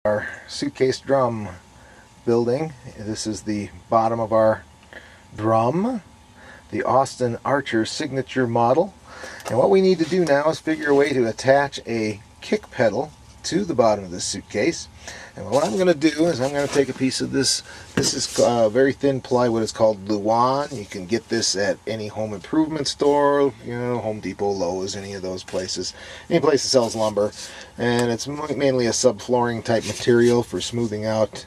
Our suitcase drum building. This is the bottom of our drum, the Austin Archer signature model. And what we need to do now is figure a way to attach a kick pedal to the bottom of this suitcase. And what I'm going to do is I'm going to take a piece of this. This is very thin plywood. It's called Luan. You can get this at any home improvement store, you know, Home Depot, Lowe's, any of those places. Any place that sells lumber. And it's mainly a subflooring type material for smoothing out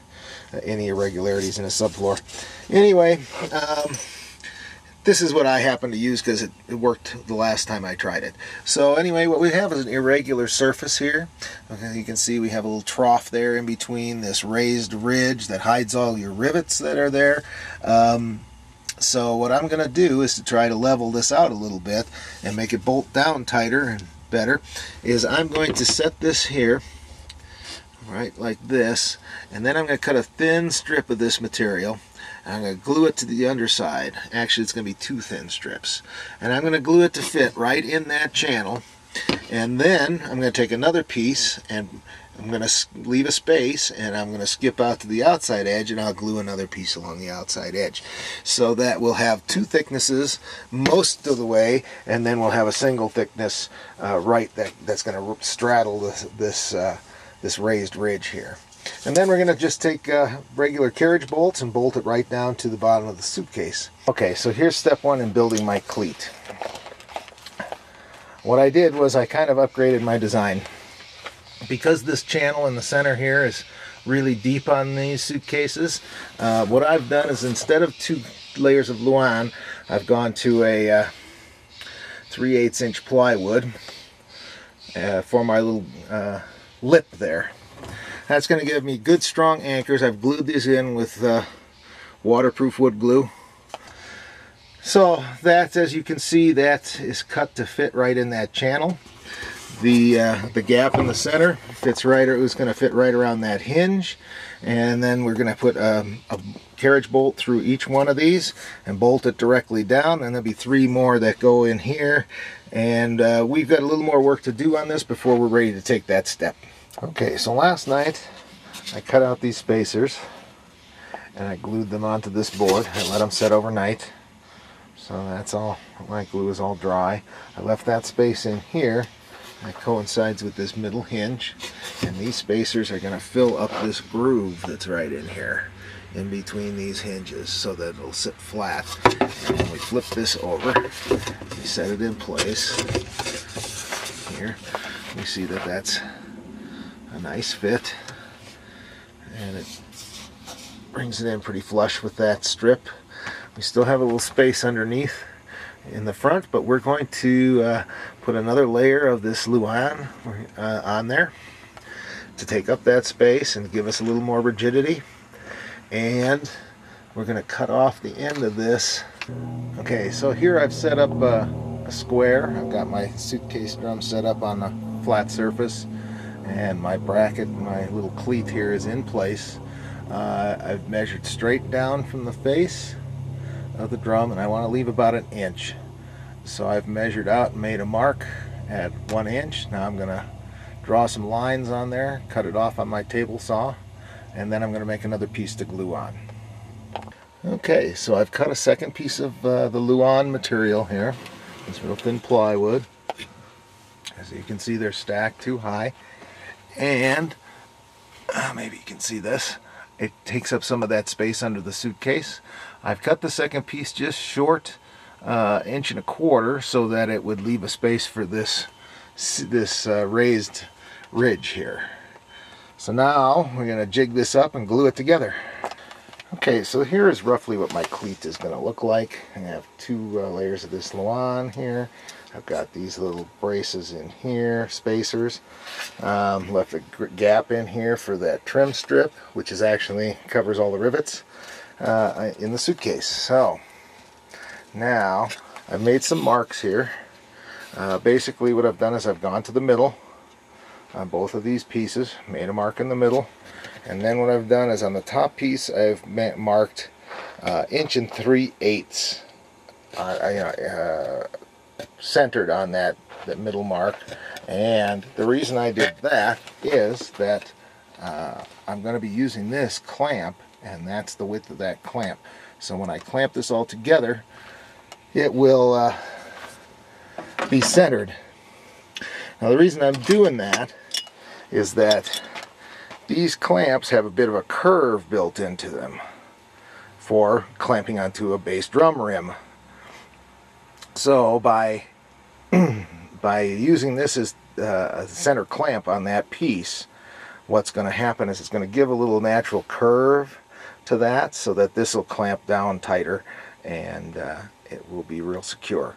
any irregularities in a subfloor. Anyway, this is what I happen to use because it worked the last time I tried it. So anyway, what we have is an irregular surface here. Okay, you can see we have a little trough there in between this raised ridge that hides all your rivets that are there. So what I'm going to do is to try to level this out a little bit and make it bolt down tighter and better, is I'm going to set this here right like this, and then I'm going to cut a thin strip of this material. I'm going to glue it to the underside. Actually, it's going to be 2 thin strips. And I'm going to glue it to fit right in that channel. And then I'm going to take another piece and I'm going to leave a space, and I'm going to skip out to the outside edge, and I'll glue another piece along the outside edge. So that we'll have 2 thicknesses most of the way, and then we'll have a single thickness that's going to straddle this raised ridge here. And then we're going to just take regular carriage bolts and bolt it right down to the bottom of the suitcase. Okay, so here's step 1 in building my cleat. What I did was I kind of upgraded my design. Because this channel in the center here is really deep on these suitcases, what I've done is instead of 2 layers of Luan, I've gone to a 3/8 inch plywood for my little lip there. That's going to give me good strong anchors. I've glued these in with waterproof wood glue. So that, as you can see, that is cut to fit right in that channel. The gap in the center fits right, or it was going to fit right around that hinge. And then we're going to put a carriage bolt through each one of these and bolt it directly down. And there'll be 3 more that go in here. And we've got a little more work to do on this before we're ready to take that step. Okay, so last night I cut out these spacers and I glued them onto this board. I let them set overnight. So that's all, my glue is all dry. I left that space in here. That coincides with this middle hinge. And these spacers are going to fill up this groove that's right in here, in between these hinges, so that it'll sit flat. And when we flip this over, we set it in place. Here, we see that that's a nice fit, and it brings it in pretty flush with that strip. We still have a little space underneath in the front, but we're going to put another layer of this Luan on there to take up that space and give us a little more rigidity. And we're going to cut off the end of this. Okay, so here I've set up a square. I've got my suitcase drum set up on a flat surface, and my bracket, my little cleat here, is in place. I've measured straight down from the face of the drum, and I want to leave about 1 inch. So I've measured out and made a mark at 1 inch. Now I'm going to draw some lines on there, cut it off on my table saw, and then I'm going to make another piece to glue on. Okay, so I've cut a second piece of the Luan material here, this real thin plywood. As you can see, they're stacked too high. And maybe you can see this, it takes up some of that space under the suitcase. I've cut the second piece just short 1.25 inches so that it would leave a space for this raised ridge here. So now we're going to jig this up and glue it together. Okay, so here is roughly what my cleat is going to look like. I have 2 layers of this Luan here. I've got these little braces in here, spacers. Left a gap in here for that trim strip, which is actually covers all the rivets in the suitcase. So now I've made some marks here. Basically what I've done is I've gone to the middle on both of these pieces, made a mark in the middle, and then what I've done is on the top piece I've marked 1 3/8 centered on that middle mark. And the reason I did that is that I'm going to be using this clamp, and that's the width of that clamp. So when I clamp this all together, it will be centered. Now the reason I'm doing that is that these clamps have a bit of a curve built into them for clamping onto a bass drum rim. So by using this as a center clamp on that piece, what's going to happen is it's going to give a little natural curve to that so that this will clamp down tighter, and it will be real secure.